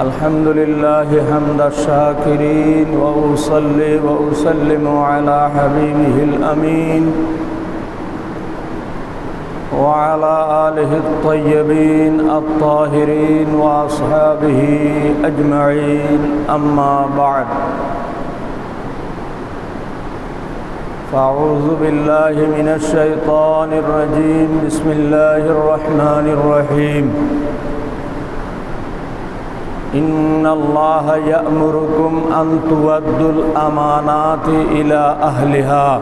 الحمد لله حمد الشاكرين وأصلي وأسلم على حبيبه الأمين وعلى آله الطيبين الطاهرين وأصحابه أجمعين أما بعد فأعوذ بالله من الشيطان الرجيم بسم الله الرحمن الرحيم إن الله يأمركم أن تؤدوا الأمانات إلى أهلها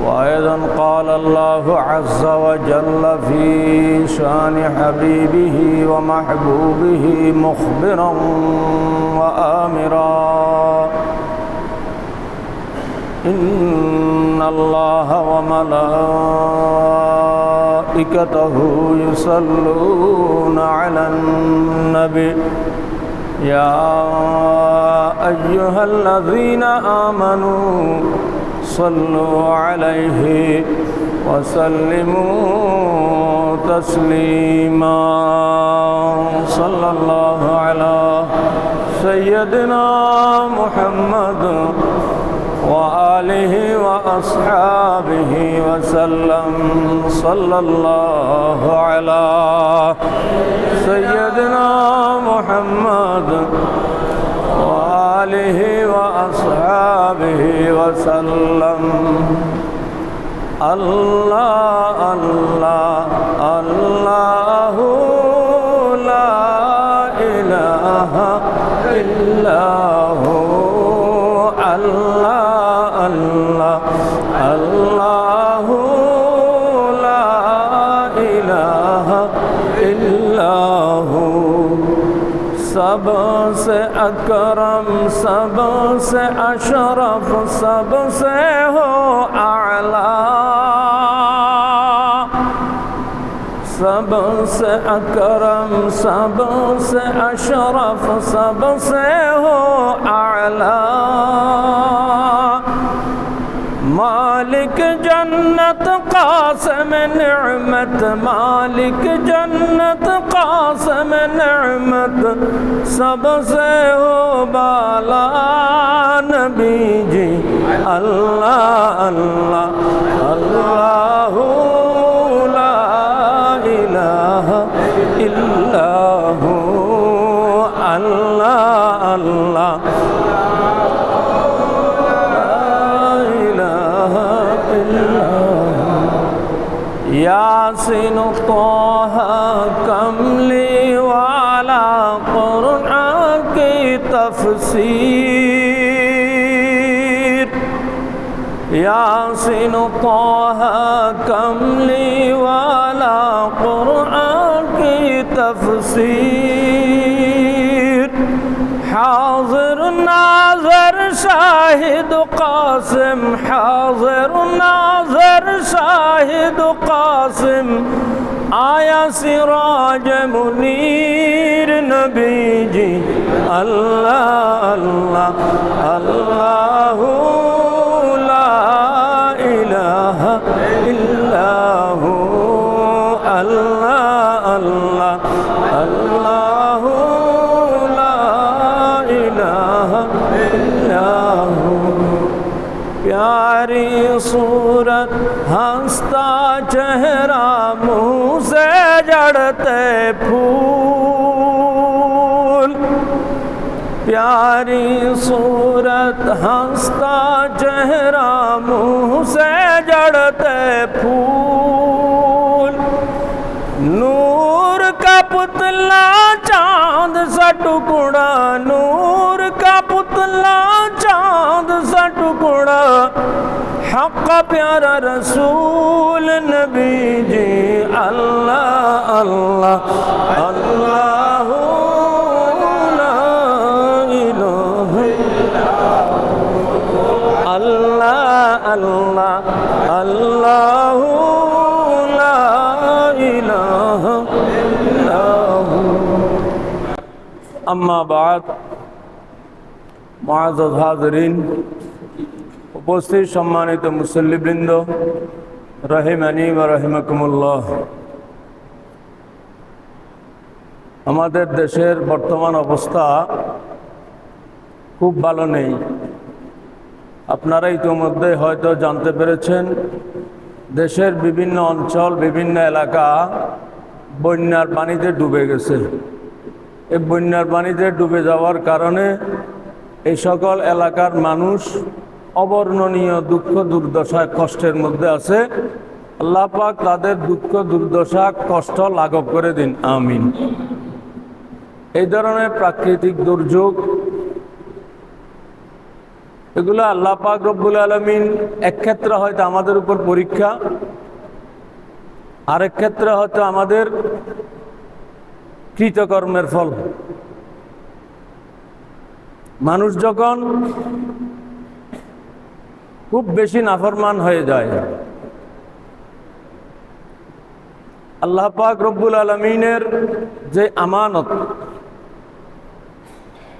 وأيضا قال الله عز وجل في شأن حبيبه ومحبوبه مخبرا وآمرا إن الله وملائكته يصلون على النبي يا أيها الذين آمنوا صلوا عليه وسلموا تسليما صلى الله على سيدنا محمد وآله وأصحابه وسلم صلى الله على سيدنا محمد وآله وأصحابه وسلم الله الله الله لا إله إلا هو الله الله الله لا إله إلا هو सबसे अकरम सबसे अशरफ सबसे हो आला सबसे अकरम सबसे अशरफ सबसे हो आला मालिक जन्नत कासिम निअमत मालिक जन्नत कासिम निअमत सबसे हो बाला नबी जी अल्लाह अल्लाह अल्लाहु ला इलाहा इल्ला हु अल्लाह अल्लाह यासीन तोहा कमली वाला कुरान की तफसीर यासीन तोहा कमली वाला कुरान की तफसीर हाज़िर नाज़र शाहिद कासिम हाज़िर नाज़र शाहिद कासिम आया सिराज मुनीर नबी जी अल्लाह अल्लाह अल्लाहु ला इलाहा इल्ला हु अल्लाह अल्लाह अल्लाहु प्यारी सूरत हंसता चेहरा मुँह से जड़ते फूल प्यारी सूरत हंसता चेहरा मुँह से जड़ते फूल नूर का पुतला चांद सा टुकड़ा नूर का पुतला चांद सा टुकड़ा हक़ प्यारा रसूल नबी जी अल्लाह अल्लाह अल्लाह ला इलाहा अल्लाह अल्लाह अल्लाह ला इलाहा इल्ला हु अम्मा बाद मुआज़्ज़ज़ हाज़िरीन उपस्थित सम्मानित मुसल्लिबृंद रहिमानी व रहिमकुमुल्लाह আমাদের দেশের বর্তমান অবস্থা খুব ভালো নেই। আপনারা ইতিমধ্যে হয়তো জানতে পেরেছেন, দেশের বিভিন্ন অঞ্চল, বিভিন্ন এলাকা বন্যার পানিতে ডুবে গেছে। এই বন্যার পানিতে ডুবে যাওয়ার কারণে এই সকল এলাকার মানুষ অবর্ণনীয় দুঃখ দুর্দশায় কষ্টের মধ্যে আছে। আল্লাহ পাক তাদের দুঃখ দুর্দশা কষ্ট লাঘব করে দিন, আমিন। এই ধরনের প্রাকৃতিক দুর্যোগ এগুলো আল্লাহ পাক রব্বুল আলামিন এক ক্ষেত্রে হয়তো আমাদের উপর পরীক্ষা, আরেক ক্ষেত্রে হয়তো আমাদের কৃতকর্মের ফল। মানুষ যখন খুব বেশি নাফরমান হয়ে যায়, আল্লাহ পাক রব্বুল আলামিনের যে আমানত,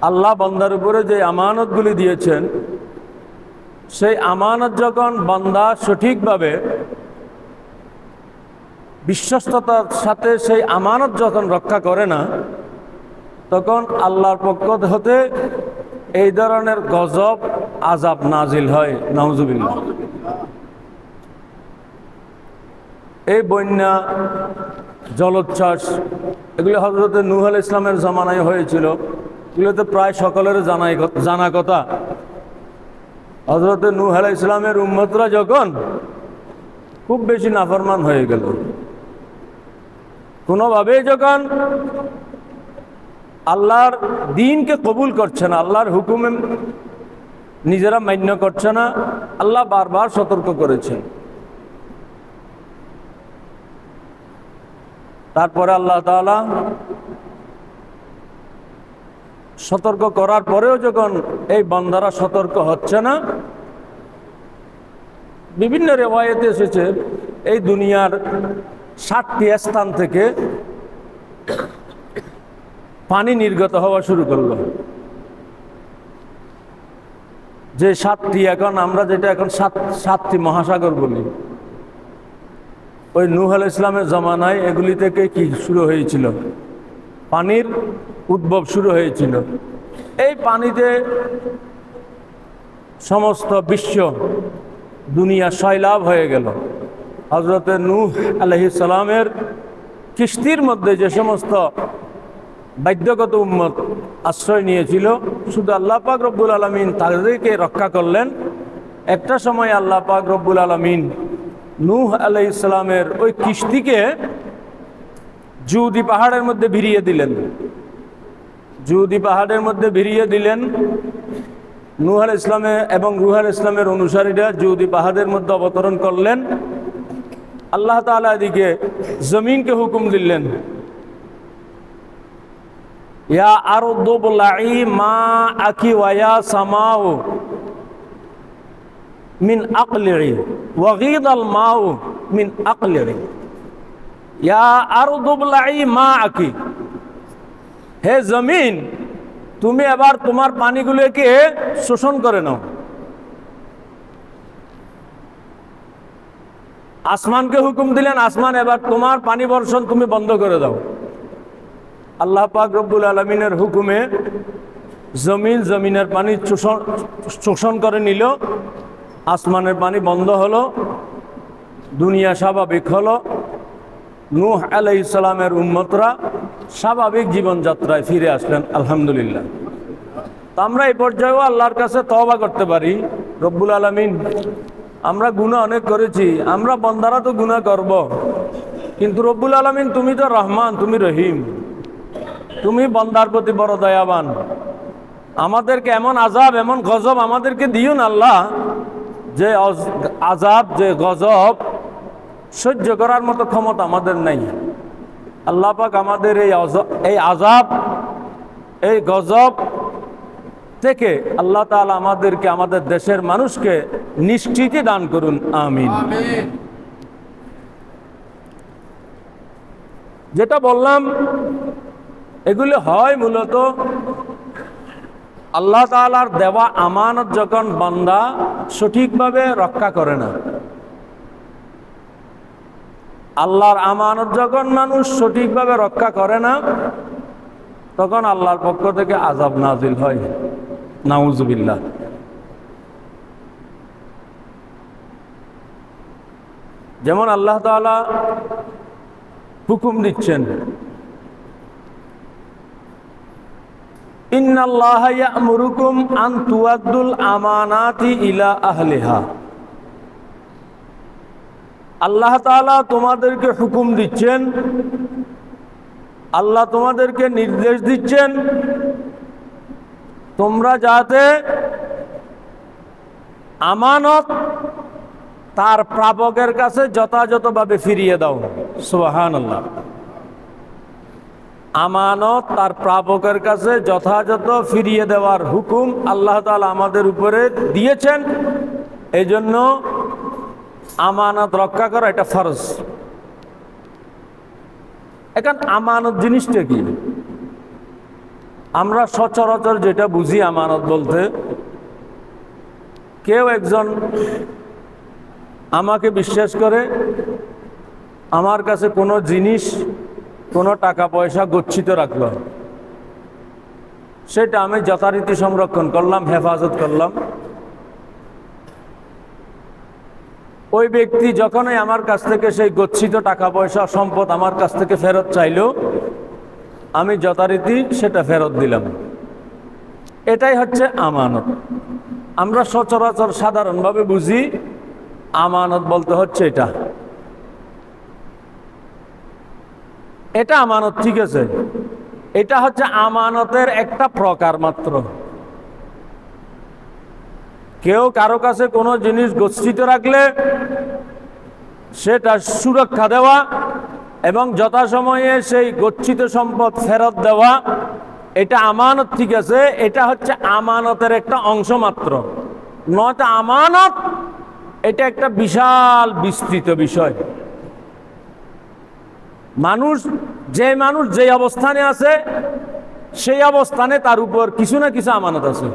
আল্লাহ বান্দার উপরে যে আমানতগুলি দিয়েছেন, সেই আমানত যখন বান্দা সঠিকভাবে বিশ্বস্ততার সাথে সেই আমানত যখন রক্ষা করে না, তখন আল্লাহর পক্ষ হতে এই ধরনের গজব আযাব নাজিল হয়, নাউজুবিল্লাহ। এই বন্যা, জলোচ্ছ্বাস এগুলো হযরত নূহ আলাইহিস সালামের জামানায় হয়েছিল। এগুলো তো প্রায় সকলের জানা কথা। হযরত নূহ আলাইহিস সালামের উম্মতরা যখন খুব বেশি নাফরমান হয়ে গেল, কোনোভাবেই যখন আল্লাহর দ্বীনকে কবুল করছে না, আল্লাহর হুকুমে নিজেরা মান্য করছে না, আল্লাহ বারবার সতর্ক করেছেন। তারপরে আল্লাহ তাআলা সতর্ক করার পরেও যখন এই বান্দারা সতর্ক হচ্ছে না, বিভিন্ন রিওয়ায়েতে এসেছে এই দুনিয়ার 7টি স্থান থেকে পানি নির্গত হওয়া শুরু করলো। যে 7টি এখন আমরা যেটা এখন 7টি মহাসাগর বলি, ওই নূহ আলাইহিস সালামের জামানায় এগুলি থেকে কি শুরু হয়েছিল? পানির উদ্ভব শুরু হয়েছিল। এই পানিতে সমস্ত বিশ্ব দুনিয়া সয়লাভ হয়ে গেল। হযরত নূহ আলাইহিস সালামের কিস্তির মধ্যে যে সমস্ত বাধ্যগত উম্মত আশ্রয় নিয়েছিল, শুধু আল্লাহ পাক রব্বুল আলামিন তাদেরকে রক্ষা করলেন। একটা সময় আল্লাহ পাক রব্বুল আলামিন নূহ আলাইহিস সালামের ওই কিস্তিকে জুদি পাহাড়ের মধ্যে ভিড়িয়ে দিলেন। জুদি পাহাড়ের মধ্যে ভিড়িয়ে দিলেন। নূহ আলাইহিস সালাম এবং নূহ আলাইহিস সালামের অনুসারীরা জুদি পাহাড়ের মধ্যে অবতরণ করলেন। আল্লাহ তাআলা এদিকে জমিনকে হুকুম দিলেন, ইয়া আরদু বলাই মা আকি ওয়া ইয়া সামাউ মিন আকলিহি ওয়া গীদাল মাউ মিন আকলিহি। ইয়া আরদু বলাই মা আকি, হে জমিন তুমি এবার তোমার পানিগুলোকে শোষণ করে নাও। আসমানকে হুকুম দিলেন, আসমান এবার তোমার পানি বর্ষণ তুমি বন্ধ করে দাও। আল্লাহ পাক রব্বুল আলামিনের হুকুমে জমিনের পানি শোষণ করে নিল। আসমানের পানি বন্ধ হলো, দুনিয়া স্বাভাবিক হলো। নূহ আলাইহিস সালামের উম্মতরা স্বাভাবিক জীবনযাত্রায় ফিরে আসলেন, আলহামদুলিল্লাহ। তো আমরা এই পর্যায়েও আল্লাহর কাছে তওবা করতে পারি। রব্বুল আলামিন, আমরা গুনাহ অনেক করেছি, আমরা বান্দারা তো গুনাহ করব, কিন্তু রব্বুল আলামিন তুমি তো রহমান, তুমি রহিম, তুমি বান্দার প্রতি বড় দয়াবান। আমাদেরকে এমন আযাব, এমন গজব আমাদেরকে দিও না আল্লাহ, যে আযাব, যে গজব সহ্য করার মতো ক্ষমতা আমাদের নাই। আল্লাহ পাক আমাদের এই আযাব, এই গজব থেকে আল্লাহ তাআলা আমাদেরকে, আমাদের দেশের মানুষকে নিষ্কৃতি দান করুন, আমিন। যেটা বললাম, এগুলি হয় মূলত আল্লাহ তাআলার দেওয়া আমানত যখন বান্দা সঠিকভাবে রক্ষা করে না। আল্লাহর আমানত যখন মানুষ সঠিকভাবে রক্ষা করে না, তখন আল্লাহর পক্ষ থেকে আযাব নাজিল হয়, নাউযুবিল্লাহ। যেমন আল্লাহ তাআলা হুকুম দিচ্ছেন, ইন্নাল্লাহা ইয়া'মুরুকুম আন তুআদ্দুল আমানাতি ইলা আহলিহা। আল্লাহ তাআলা তোমাদেরকে হুকুম দিচ্ছেন, আল্লাহ তোমাদেরকে নির্দেশ দিচ্ছেন, তোমরা যাতে আমানত তার প্রাপকের কাছে যথাযথভাবে ফিরিয়ে দাও। সুবহানাল্লাহ। আমানত তার প্রাপকের কাছে যথাযথ ফিরিয়ে দেওয়ার হুকুম আল্লাহ তাআলা আমাদের উপরে দিয়েছেন। এই জন্য আমানত রক্ষা করা এটা ফরজ। এখন আমানত জিনিসটা কি? আমরা সচরাচর যেটা বুঝি আমানত বলতে, কেউ একজন আমাকে বিশ্বাস করে আমার কাছে কোনো জিনিস, কোনো টাকা পয়সা গচ্ছিত রাখলো, সেটা আমি যথারীতি সংরক্ষণ করলাম, হেফাজত করলাম। ওই ব্যক্তি যখনই আমার কাছ থেকে সেই গচ্ছিত টাকা পয়সা সম্পদ আমার কাছ থেকে ফেরত চাইল, আমি যথারীতি সেটা ফেরত দিলাম। এটাই হচ্ছে আমানত। আমরা সচরাচর সাধারণভাবে বুঝি আমানত বলতে হচ্ছে এটা। এটা আমানত, ঠিক আছে, এটা হচ্ছে আমানতের একটা প্রকার মাত্র। কেউ কারো কাছে কোনো জিনিস গচ্ছিত রাখলে সেটা সুরক্ষা দেওয়া এবং যথাসময়ে সেই গচ্ছিত সম্পদ ফেরত দেওয়া, এটা আমানত, ঠিক আছে। এটা হচ্ছে আমানতের একটা অংশ মাত্র। নয়তো আমানত এটা একটা বিশাল বিস্তৃত বিষয়। মানুষ যে অবস্থানে আছে সেই অবস্থানে তার উপর কিছু না কিছু আমানত আছে।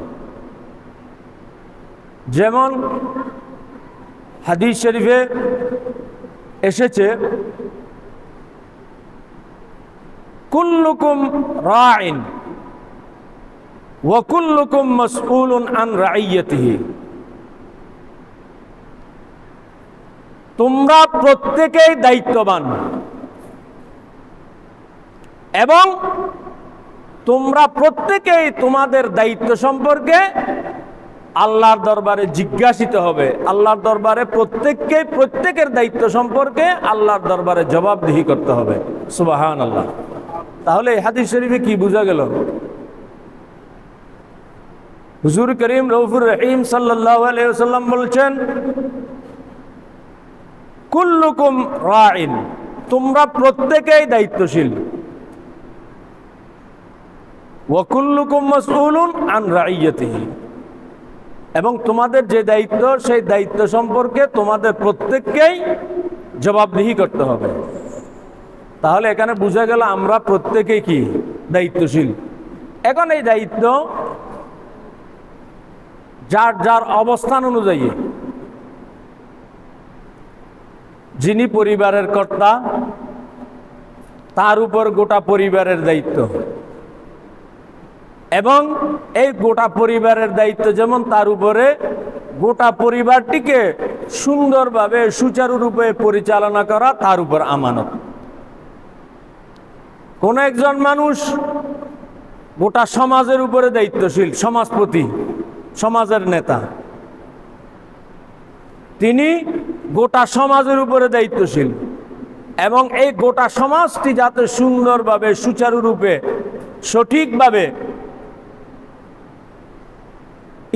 যেমন হাদিস শরীফে এসেছে, কুল্লুকুম রাইন ওয়া কুল্লুকুম মাসউলুন আন রাইয়াতিহি। তোমরা প্রত্যেকেই দায়িত্ববান এবং তোমরা প্রত্যেকেই তোমাদের দায়িত্ব সম্পর্কে আল্লাহর দরবারে জিজ্ঞাসিত হবে। আল্লাহর দরবারে প্রত্যেকের দায়িত্ব সম্পর্কে আল্লাহর দরবারে জবাবদিহি করতে হবে। সুবহানাল্লাহ। তাহলে এই হাদিস শরীফে কি বোঝা গেল? হুজুর করিম রউফুর রহিম সাল্লাল্লাহু আলাইহি ওয়াসাল্লাম বলছেন, কুল্লুকুম রাইন, তোমরা প্রত্যেকেই দায়িত্বশীল, ওয়া কুল্লুকুম মাসউলুন আন রাইয়াতিহি, এবং তোমাদের যে দায়িত্ব সেই দায়িত্ব সম্পর্কে তোমাদের প্রত্যেককেই জবাবদিহি করতে হবে। তাহলে এখানে বোঝা গেল আমরা প্রত্যেকেই কি দায়িত্বশীল। এখন এই দায়িত্ব যার যার অবস্থান অনুযায়ী, যিনি পরিবারের কর্তা তার উপর গোটা পরিবারের দায়িত্ব, এবং এই গোটা পরিবারের দায়িত্ব যেমন তার উপরে গোটা পরিবারটিকে সুন্দরভাবে সুচারুরূপে পরিচালনা করা তার উপর আমানত। কোন একজন মানুষ গোটা সমাজের উপরে দায়িত্বশীল, সমাজপতি, সমাজের নেতা, তিনি গোটা সমাজের উপরে দায়িত্বশীল এবং এই গোটা সমাজটি যাতে সুন্দরভাবে সুচারুরূপে সঠিকভাবে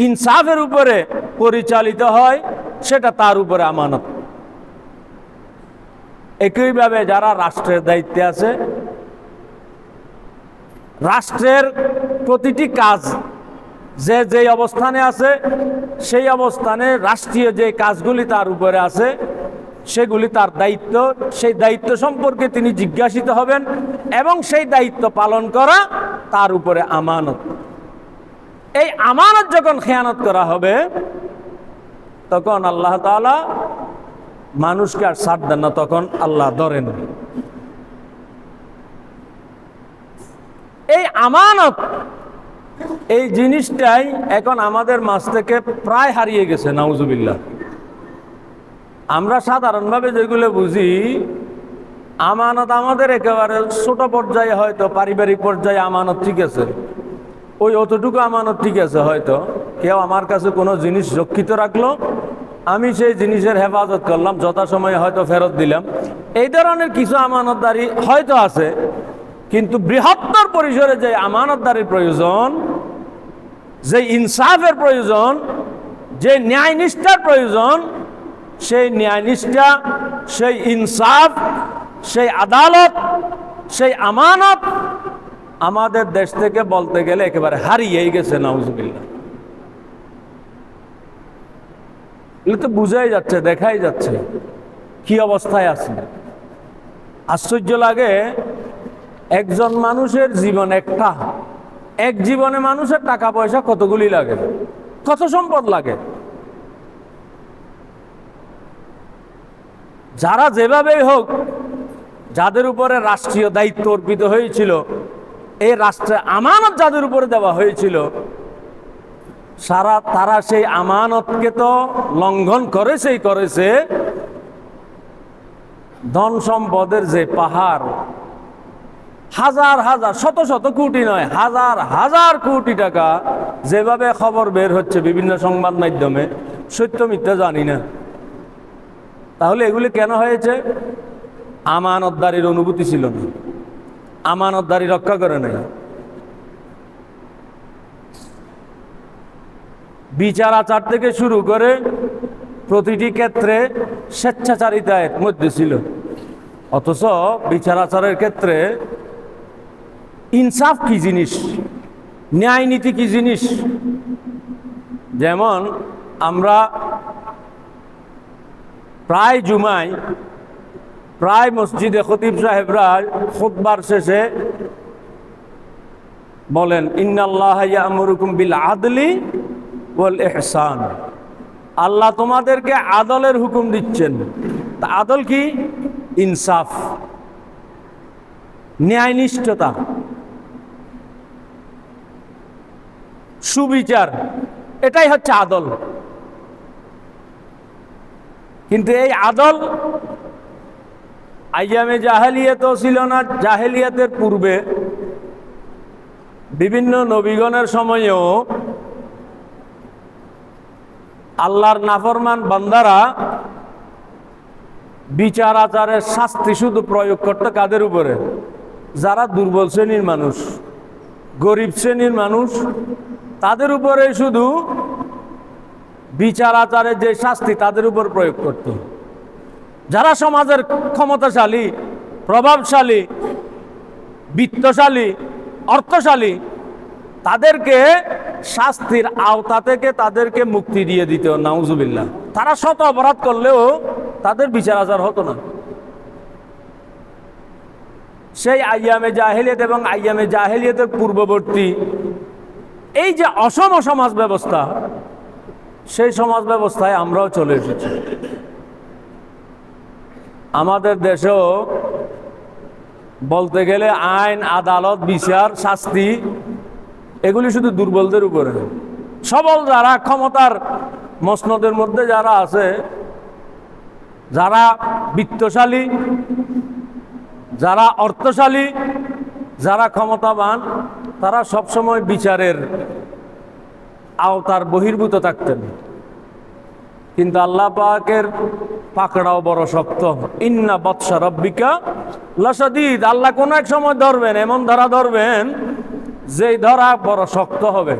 ইনসাফের উপরে পরিচালিত হয়, সেটা তার উপরে আমানত। একইভাবে যারা রাষ্ট্রের দায়িত্বে আছে, রাষ্ট্রের প্রতিটি কাজ যে অবস্থানে আছে সেই অবস্থানে রাষ্ট্রীয় যে কাজগুলি তার উপরে আছে সেগুলি তার দায়িত্ব। সেই দায়িত্ব সম্পর্কে তিনি জিজ্ঞাসিত হবেন এবং সেই দায়িত্ব পালন করা তার উপরে আমানত। এই আমানত যখন খেয়ানত করা হবে তখন আল্লাহ তাআলা মানুষকে আর ছাড় দেন না, তখন আল্লাহ ধরেন। এই আমানত, এই জিনিসটাই এখন আমাদের মাঝ থেকে প্রায় হারিয়ে গেছে, নাউজুবিল্লাহ। আমরা সাধারণভাবে যেগুলো বুঝি আমানত, আমাদের একেবারে ছোট পর্যায়ে হয়তো পারিবারিক পর্যায়ে আমানত ঠিক আছে, ওই অতটুকু আমানত ঠিক আছে। হয়তো কেউ আমার কাছে কোনো জিনিস রক্ষিত রাখলো, আমি সেই জিনিসের হেফাজত করলাম, যথাসময়ে হয়তো ফেরত দিলাম, এই ধরনের কিছু আমানতদারি হয়তো আছে। কিন্তু বৃহত্তর পরিসরে যে আমানতদারির প্রয়োজন, যে ইনসাফের প্রয়োজন, যে ন্যায়নিষ্ঠার প্রয়োজন, সেই ন্যায়নিষ্ঠা, সেই ইনসাফ, সেই আদালত, সেই আমানত আমাদের দেশ থেকে বলতে গেলে একেবারে হারিয়েই গেছে, নাউজুবিল্লাহ। এগুলো তো বুঝাই যাচ্ছে, দেখাই যাচ্ছে কি অবস্থায় আছে। আশ্চর্য লাগে, একজন মানুষের জীবন একটা, এক জীবনে মানুষের টাকা পয়সা কতগুলি লাগে, কত সম্পদ লাগে। যারা যেভাবেই হোক, যাদের উপরে রাষ্ট্রীয় দায়িত্ব অর্পিত হয়েছিল, এই রাষ্ট্রে আমানত যাদের উপরে দেওয়া হয়েছিল, তারা সেই আমানতকে তো লঙ্ঘন করেছে। ধন সম্পদের যে পাহাড়, হাজার হাজার, শত শত কোটি নয়, হাজার হাজার কোটি টাকা যেভাবে খবর বের হচ্ছে বিভিন্ন সংবাদ মাধ্যমে, সত্য মিথ্যা জানি না। তাহলে এগুলি কেন হয়েছে? আমানতদারির অনুভূতি ছিল না, আমানতদারি রক্ষা করে নাই। বিচার আচার থেকে শুরু করে প্রতিটি ক্ষেত্রে স্বেচ্ছাচারিতার মধ্যে ছিল। অথচ বিচার আচারের ক্ষেত্রে ইনসাফ কি জিনিস, ন্যায় নীতি কি জিনিস। যেমন আমরা প্রায় জুমায়, প্রায় মসজিদে খতিব সাহেবরা খুতবার শেষে বলেন, ইন্নাল্লাহা ইয়া'মুরুকুম বিল আদলি ওয়াল ইহসান। আল্লাহ তোমাদেরকে আদলের হুকুম দিচ্ছেন। তা আদল কি? ইনসাফ, ন্যায়নিষ্ঠতা, সুবিচার, এটাই হচ্ছে আদল। কিন্তু এই আদল আইয়ামে জাহেলিয়াতও ছিল না। জাহেলিয়াতের পূর্বে বিভিন্ন নবীগণের সময়েও আল্লাহর নাফরমান বান্দারা বিচার আচারের শাস্তি শুধু প্রয়োগ করতে কাদের উপরে? যারা দুর্বল শ্রেণীর মানুষ, গরিব শ্রেণীর মানুষ, তাদের উপরে শুধু বিচার আচারের যে শাস্তি তাদের উপর প্রয়োগ করত। যারা সমাজের ক্ষমতাশালী, প্রভাবশালী, বিত্তশালী, অর্থশালী, তাদেরকে শাস্তির আওতা থেকে তাদেরকে মুক্তি দিয়ে দিত, নাউজুবিল্লাহ। তারা শত অপরাধ করলেও তাদের বিচার আচার হতো না। সেই আইয়ামে জাহেলিয়াত এবং আইয়ামে জাহেলিয়াতের পূর্ববর্তী এই যে অসম সমাজ ব্যবস্থা, সেই সমাজ ব্যবস্থায় আমরাও চলে এসেছি। আমাদের দেশেও বলতে গেলে আইন, আদালত, বিচার, শাস্তি এগুলি শুধু দুর্বলদের উপরে। সবল যারা ক্ষমতার মসনদের মধ্যে যারা আছে, যারা বিত্তশালী, যারা অর্থশালী, যারা ক্ষমতাবান, তারা সবসময় বিচারের আওতার বহির্ভূত থাকতেন। কিন্তু আল্লাহ পাকের পাকড়াও বড় শক্ত। ইন্না বাতশা রাব্বিকা লাশাদীদ। আল্লাহ কোন এক সময় ধরবেন, এমন ধরা ধরবেন যেই ধরা বড় শক্ত হবে।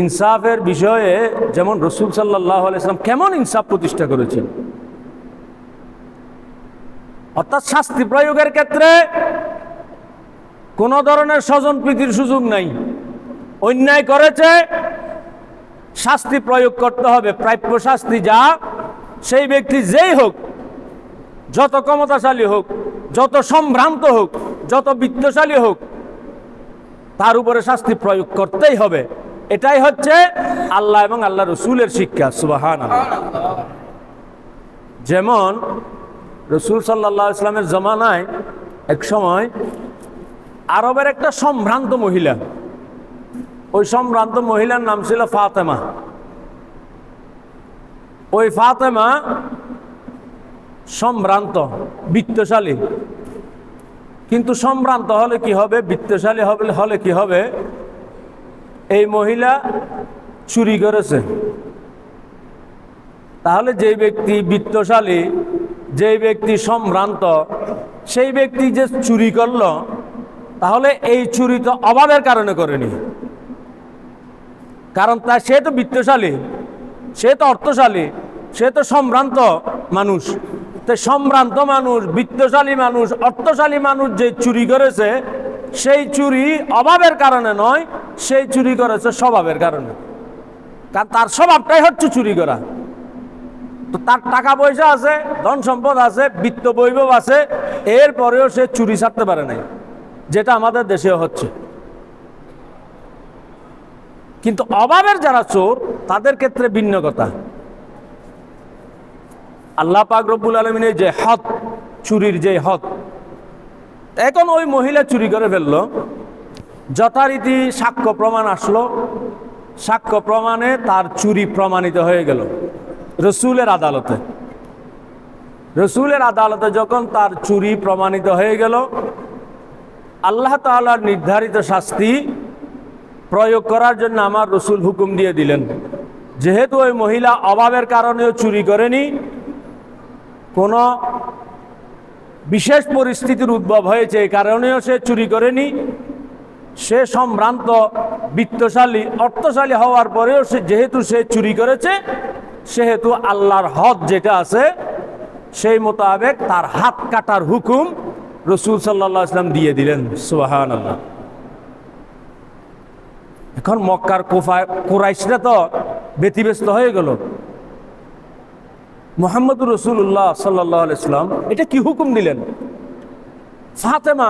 ইনসাফের বিষয়ে যেমন রাসূল সাল্লাল্লাহু আলাইহি ওয়াসাল্লাম কেমন ইনসাফ প্রতিষ্ঠা করেছেন, অর্থাৎ শাস্তি প্রয়োগের ক্ষেত্রে কোন ধরনের স্বজনপ্রীতির সুযোগ নাই। অন্যায় করেছে, শাস্তি প্রয়োগ করতে হবে, প্রাপ্য শাস্তি যা, সেই ব্যক্তি যেই হোক, যত ক্ষমতাশালী হোক, যত সম্ভ্রান্ত হোক, যত বিত্তশালী হোক, তার উপরে শাস্তি প্রয়োগ করতেই হবে। এটাই হচ্ছে আল্লাহ এবং আল্লাহ রসুলের শিক্ষা। সুবহানাল্লাহ। যেমন রাসূল সাল্লাল্লাহু আলাইহি ওয়াসাল্লামের জামানায় এক সময় আরবের একটা সম্ভ্রান্ত মহিলা, ওই সম্ভ্রান্ত মহিলার নাম ছিল ফাতেমা। ওই ফাতেমা সম্ভ্রান্ত, বিত্তশালী। কিন্তু সম্ভ্রান্ত হলে কি হবে, বিত্তশালী হলে কি হবে, এই মহিলা চুরি করেছে। তাহলে যে ব্যক্তি বিত্তশালী, যে ব্যক্তি সম্ভ্রান্ত, সেই ব্যক্তি যে চুরি করলো, তাহলে এই চুরি তো অভাবের কারণে করেনি, কারণ সে তো বিত্তশালী, সে তো অর্থশালী, সে তো সম্ভ্রান্ত মানুষ। তো সম্ভ্রান্ত মানুষ, বিত্তশালী মানুষ, অর্থশালী মানুষ যে চুরি করেছে, সেই চুরি অভাবের কারণে নয়, সেই চুরি করেছে স্বভাবের কারণে। কারণ তার স্বভাবটাই হচ্ছে চুরি করা। তো তার টাকা পয়সা আছে, ধন সম্পদ আছে, বিত্ত বৈভব আছে, এরপরেও সে চুরি ছাড়তে পারে নাই, যেটা আমাদের দেশেও হচ্ছে। কিন্তু অভাবের যারা চোর, তাদের ক্ষেত্রে ভিন্ন কথা। আল্লাহ পাক রব্বুল আলামিনের যে হদ, চুরির যে হদ, এখন ওই মহিলা চুরি করে ফেললো। যথারীতি সাক্ষ্য প্রমাণ আসলো, সাক্ষ্য প্রমাণে তার চুরি প্রমাণিত হয়ে গেল রসুলের আদালতে। রসুলের আদালতে যখন তার চুরি প্রমাণিত হয়ে গেল, আল্লাহ তাআলার নির্ধারিত শাস্তি প্রয়োগ করার জন্য আমার রসুল হুকুম দিয়ে দিলেন। যেহেতু ওই মহিলা অভাবের কারণেও চুরি করেনি, কোনো বিশেষ পরিস্থিতির উদ্ভব হয়েছে এই কারণেও সে চুরি করেনি, সে সম্ভ্রান্ত, বিত্তশালী, অর্থশালী হওয়ার পরেও যেহেতু সে চুরি করেছে, সেহেতু আল্লাহর হদ যেটা আছে সেই মোতাবেক তার হাত কাটার হুকুম রসুল সাল্লাল্লাহু আলাইহি ওয়াসাল্লাম দিয়ে দিলেন। সুবহানাল্লাহ। এখন মক্কার কুরাইশরা তো ব্যতিব্যস্ত হয়ে গেল। মুহাম্মদুর রাসূলুল্লাহ সাল্লাল্লাহু আলাইহি ওয়াসাল্লাম এটা কি হুকুম দিলেন? ফাতেমা,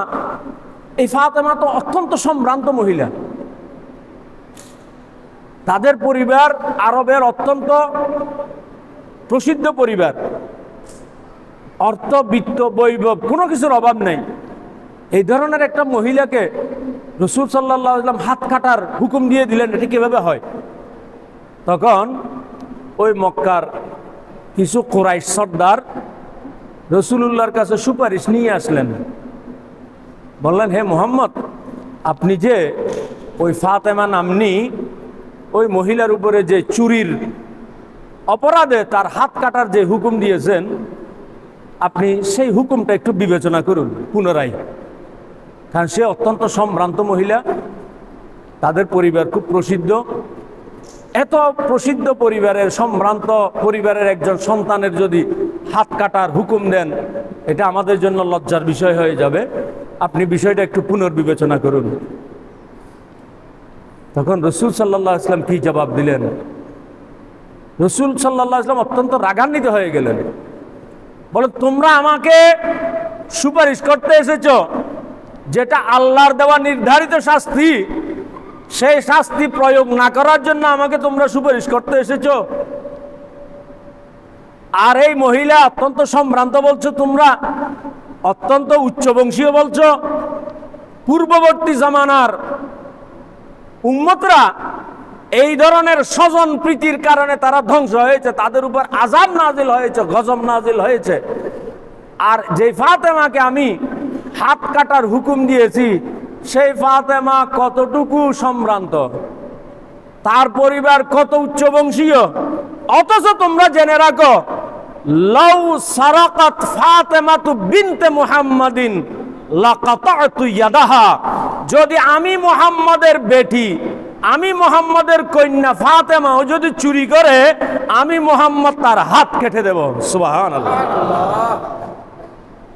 এই ফাতেমা তো অত্যন্ত সম্ভ্রান্ত মহিলা, তাদের পরিবার আরবের অত্যন্ত প্রসিদ্ধ পরিবার, অর্থ, বিত্ত, বৈভব কোনো কিছুর অভাব নেই। এই ধরনের একটা মহিলাকে রাসূল সাল্লাল্লাহু আলাইহি ওয়াসাল্লাম হাত কাটার হুকুম দিয়ে দিলেন, এটা কিভাবে হয়? তখন ওই মক্কার কিছু কুরাইশ সর্দার রাসূলুল্লাহর কাছে সুপারিশ নিয়ে আসলেন। বললেন, হে মুহাম্মদ, আপনি যে ওই ফাতেমা নামনি ওই মহিলার উপরে যে চুরির অপরাধে তার হাত কাটার যে হুকুম দিয়েছেন, আপনি সেই হুকুমটা একটু বিবেচনা করুন পুনরায়। কারণ সে অত্যন্ত সম্ভ্রান্ত মহিলা, তাদের পরিবার খুব প্রসিদ্ধ। এত প্রসিদ্ধ পরিবারের, সম্ভ্রান্ত পরিবারের একজন সন্তানের যদি হাত কাটার হুকুম দেন, এটা আমাদের জন্য লজ্জার বিষয় হয়ে যাবে। আপনি বিষয়টা একটু পুনর্বিবেচনা করুন। তখন রাসূল সাল্লাল্লাহু আলাইহি ওয়াসাল্লাম কি জবাব দিলেন? রাসূল সাল্লাল্লাহু আলাইহি ওয়াসাল্লাম অত্যন্ত রাগান্বিত হয়ে গেলেন। বলে, তোমরা আমাকে সুপারিশ করতে এসেছো, যেটা আল্লাহর দেওয়া নির্ধারিত শাস্তি, সেই শাস্তি প্রয়োগ না করার জন্য আমাকে তোমরা সুপারিশ করতে এসেছো। আর এই মহিলা অত্যন্ত সম্ভ্রান্ত বলছো, তোমরা অত্যন্ত উচ্চবংশীয় বলছো। পূর্ববর্তী জামানার উম্মতরা এই ধরনের স্বজন প্রীতির কারণে তারা ধ্বংস হয়েছে, তাদের উপর আযাব নাজিল হয়েছে, গজব নাজিল হয়েছে। আর যে ফাতেমাকে আমি হাত কাটার হুকুম দিয়েছি, সেই ফাতেমা কতটুকু সম্ভ্রান্ত, তার পরিবার কত উচ্চবংশীয়। অথচ তোমরা জেনে রাখো, লাউ সারাকাত ফাতেমাতু বিনতে মুহাম্মাদিন লাকাতাতু ইয়াদাহা, যদি আমি মুহাম্মাদের বেটি, আমি মুহাম্মাদের কন্যা ফাতেমাও যদি চুরি করে, আমি মুহাম্মদ তার হাত কেটে দেব। সুবহানাল্লাহ।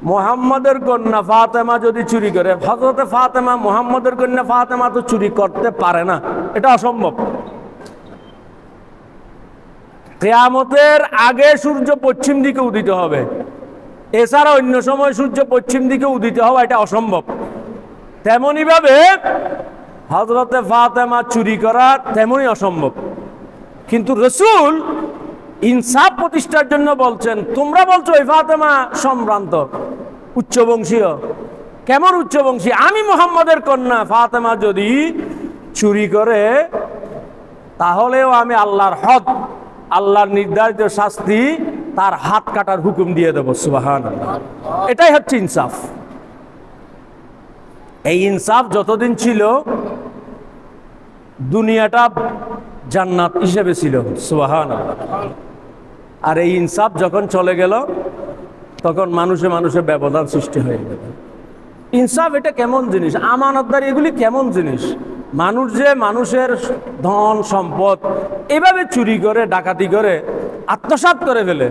মুহাম্মাদের কন্যা ফাতেমা যদি চুরি করে, হযরতে ফাতেমা, মুহাম্মাদের কন্যা ফাতেমা তো চুরি করতে পারে না, এটা অসম্ভব। কিয়ামতের আগে সূর্য পশ্চিম দিকে উদিত হবে, এছাড়া অন্য সময় সূর্য পশ্চিম দিকে উদিত হওয়া এটা অসম্ভব। তেমনি ভাবে হযরতে ফাতেমা চুরি করা তেমনই অসম্ভব। কিন্তু রাসূল ইনসাফ প্রতিষ্ঠার জন্য বলছেন, তোমরা বলছো ওই ফাতেমা সম্ভ্রান্ত, উচ্চবংশীয়, কেমন উচ্চবংশী, আমি মুহাম্মদের কন্যা ফাতেমা যদি চুরি করে তাহলেও আমি আল্লাহর হক, আল্লাহর নির্ধারিত শাস্তি, তার হাত কাটার হুকুম দিয়ে দেবো। সুবহানাল্লাহ। এটাই হচ্ছে ইনসাফ। এই ইনসাফ যতদিন ছিল দুনিয়াটা জান্নাত হিসেবে ছিল। সুবহানাল্লাহ। আর এই ইনসাফ যখন চলে গেল তখন মানুষে মানুষে ব্যবধান সৃষ্টি হয়ে গেল। ইনসাফ এটা কেমন জিনিস, আমানতদারি এগুলি কেমন জিনিস? মানুষ যে মানুষের ধন সম্পদ এভাবে চুরি করে ডাকাতি করে আত্মসাৎ করে ফেলে।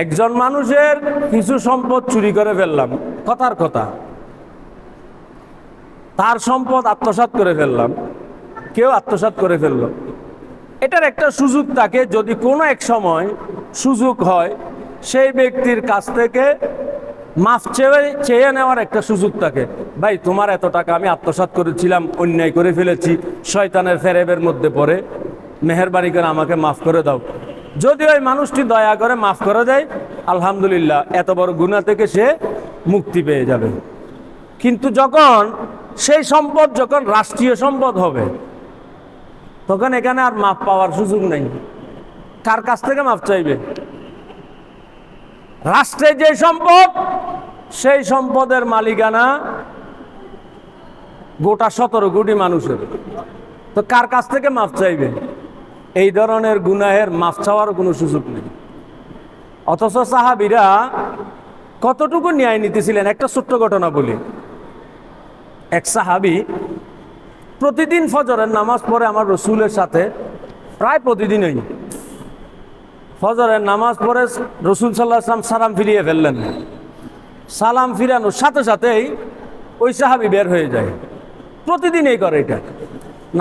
একজন মানুষের কিছু সম্পদ চুরি করে ফেললাম, কথার কথা, তার সম্পদ আত্মসাৎ করে ফেললাম, কেউ আত্মসাৎ করে ফেললো। এটার একটা সুযোগ থাকে, যদি কোনো এক সময় সুযোগ হয় সেই ব্যক্তির কাছ থেকে মাফ চেয়ে নেওয়ার একটা সুযোগ থাকে। ভাই, তোমার এত টাকা আমি আত্মসাৎ করেছিলাম, অন্যায় করে ফেলেছি, শয়তানের ফেরেবের মধ্যে পড়ে, মেহেরবানি করে আমাকে মাফ করে দাও। যদি ওই মানুষটি দয়া করে মাফ করে দেয়, আলহামদুলিল্লাহ, এত বড় গুনাহ থেকে সে মুক্তি পেয়ে যাবে। কিন্তু যখন সেই সম্পদ যখন রাষ্ট্রীয় সম্পদ হবে তখন এখানে আর মাফ পাওয়ার সুযোগ নেই। কার কাছ থেকে মাফ চাইবে? রাষ্ট্রের যে সম্পদ, সেই সম্পদের মালিকানা গোটা 17 কোটি মানুষের, তো কার কাছ থেকে মাফ চাইবে? এই ধরনের গুনাহের মাফ চাওয়ার কোনো সুযোগ নেই। অথচ সাহাবীরা কতটুকু ন্যায় নীতি ছিলেন। একটা ছোট্ট ঘটনা বলি। এক সাহাবী প্রতিদিন ফজরের নামাজ পড়ে আমার রসুলের সাথে, প্রায় প্রতিদিনই ফজরের নামাজ পড়ে রসুল সাল্লাল্লাহু আলাইহি ওয়াসাল্লাম সালাম ফিরিয়ে ফেললেন। সালাম ফিরানোর সাথে সাথেই ওই সাহাবী বের হয়ে যায়। প্রতিদিনই করে এটা।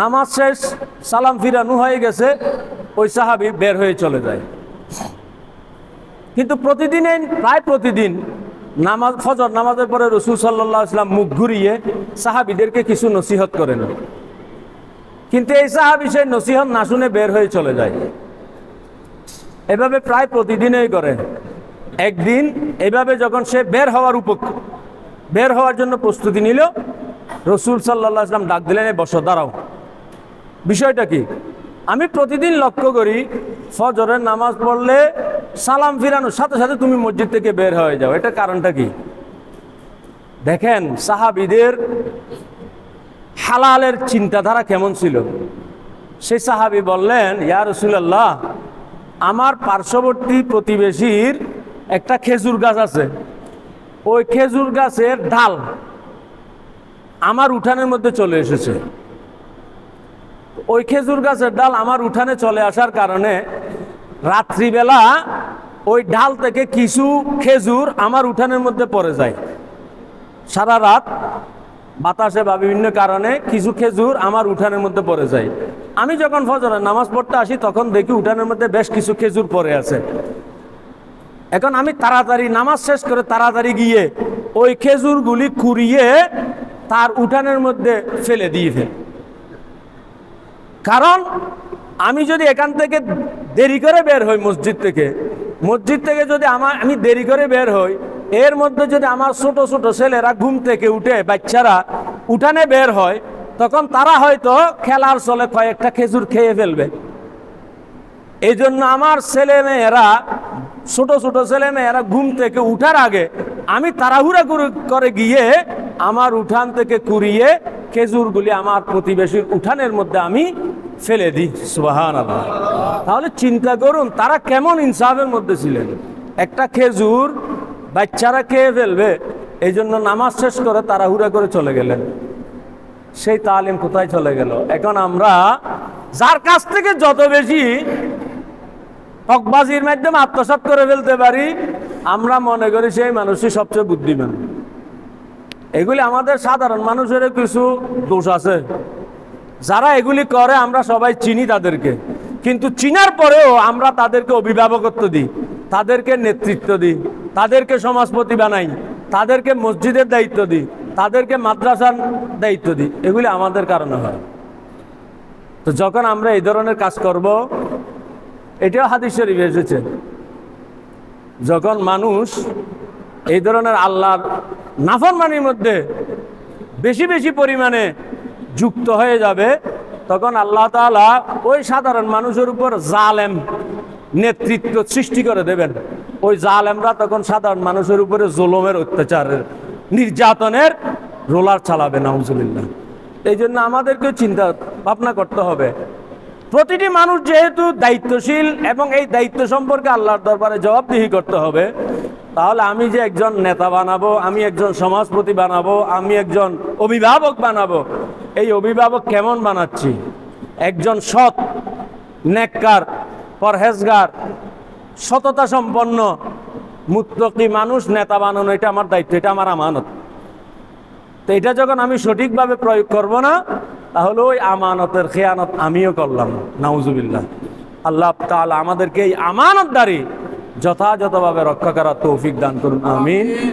নামাজ শেষ, সালাম ফিরানো হয়ে গেছে, ওই সাহাবী বের হয়ে চলে যায়। কিন্তু প্রতিদিনই, প্রায় প্রতিদিন নামাজ, ফজর নামাজের পরে রসুল সাল্লাল্লাহু আলাইহি ওয়াসাল্লাম মুখ ঘুরিয়ে সাহাবীদেরকে কিছু নসিহত করেন। কিন্তু এই সাহাবী সেই নসিহত না শুনে বের হয়ে চলে যায়। এভাবে প্রায় প্রতিদিনই করে। একদিন এভাবে যখন সে বের হওয়ার জন্য প্রস্তুতি নিল, রসুল সাল্লাল্লাহু আলাইহি ওয়াসাল্লাম ডাক দিলেন, বসো, দাঁড়াও, বিষয়টা কি? আমি প্রতিদিন লক্ষ্য করি ফজরের নামাজ পড়লে সালাম ফিরানোর সাথে সাথে তুমি মসজিদ থেকে বের হয়ে যাও, এটা কারণটা কি? দেখেন সাহাবীদের হালালের চিন্তাধারা কেমন ছিল। সেই সাহাবী বললেন, ইয়া রাসূলুল্লাহ, আমার পার্শ্ববর্তী প্রতিবেশীর একটা খেজুর গাছ আছে, ওই খেজুর গাছের ডাল আমার উঠানের মধ্যে চলে এসেছে। ওই খেজুর গাছের ডাল আমার উঠানে চলে আসার কারণে রাত্রিবেলা ওই ডাল থেকে কিছু খেজুর আমার উঠানের মধ্যে পড়ে যায়। সারা রাত বাতাসে বা বিভিন্ন কারণে কিছু খেজুর আমার উঠানের মধ্যে পড়ে যায়। আমি যখন ফজরের নামাজ পড়তে আসি তখন দেখি উঠানের মধ্যে বেশ কিছু খেজুর পড়ে আছে। এখন আমি তাড়াতাড়ি নামাজ শেষ করে তাড়াতাড়ি গিয়ে ওই খেজুরগুলি কুড়িয়ে তার উঠানের মধ্যে ফেলে দিয়ে ফেলি। কারণ আমি যদি এখান থেকে দেরি করে বের হই, মসজিদ থেকে যদি আমি দেরি করে বের হই, এর মধ্যে যদি আমার ছোট ছোট ছেলেরা ঘুম থেকে উঠে, বাচ্চারা উঠানে বের হয়, তখন তারা হয়তো খেলার চলে কয়েকটা খেজুর খেয়ে ফেলবে। এই জন্য আমার ছোট ছোট ছেলে মেয়েরা ঘুম থেকে উঠার আগে আমি তাড়াহুড়া করে গিয়ে আমার উঠান থেকে কুড়িয়ে খেজুরগুলি আমার প্রতিবেশীর উঠানের মধ্যে আমি ফেলে দিই। সুবহানাল্লাহ। তাহলে চিন্তা করুন তারা কেমন ইনসাফের মধ্যে ছিলেন। একটা খেজুর বাচ্চারা খেয়ে ফেলবে, এই জন্য নামাজ শেষ করে তাড়াহুড়া করে চলে গেলেন। সেই তালিম কোথায় চলে গেল? এখন আমরা যার কাছ থেকে যত বেশি হকবাজির মাধ্যমে আত্মসাৎ করে ফেলতে পারি, আমরা মনে করি সেই মানুষই সবচেয়ে বুদ্ধিমান। এগুলি আমাদের সাধারণ মানুষের কিছু দোষ আছে। যারা এগুলি করে আমরা সবাই চিনি তাদেরকে, কিন্তু চিনার পরেও আমরা তাদেরকে অভিভাবকত্ব দিই, তাদেরকে নেতৃত্ব দিই, তাদেরকে সমাজপতি বানাই, তাদেরকে মসজিদের দায়িত্ব দিই, তাদেরকে মাদ্রাসার দায়িত্ব দিই। এগুলি আমাদের কারণে হয়। তো যখন আমরা এই ধরনের কাজ করব, এটাও হাদিস শরীফে এসেছে, যখন মানুষ এই ধরনের আল্লাহর নাফরমানির মধ্যে বেশি বেশি পরিমাণে যুক্ত হয়ে যাবে, তখন আল্লাহ তাআলা ওই সাধারণ মানুষের উপর জালেম নেতৃত্ব সৃষ্টি করে দেবেন। ওই জালেমরা তখন সাধারণ মানুষের উপরে জুলুমের, অত্যাচারের, নির্যাতনের রোলার চালাবে। নাউজুবিল্লাহ। এই জন্য আমাদেরকে চিন্তা ভাবনা করতে হবে। প্রতিটি মানুষ যেহেতু দায়িত্বশীল এবং এই দায়িত্ব সম্পর্কে আল্লাহর দরবারে জবাবদিহি করতে হবে, তাহলে আমি যে একজন নেতা বানাবো, আমি একজন সমাজপতি বানাবো, আমি একজন অভিভাবক বানাবো, এই অভিভাবক কেমন বানাচ্ছি? একজন সৎ, নেককার, পরহেজগার, সততা সম্পন্ন, মুত্তাকি মানুষ নেতা বানানো, এটা আমার দায়িত্ব, এটা আমার আমানত। তো এটা যখন আমি সঠিকভাবে প্রয়োগ করব না, তাহলে ওই আমানতের খেয়ানত আমিও করলাম। নাউজুবিল্লাহ। আল্লাহ তাআলা আমাদেরকে এই আমানতদারি যথাযথভাবে রক্ষা করার তৌফিক দান করুন। আমিন।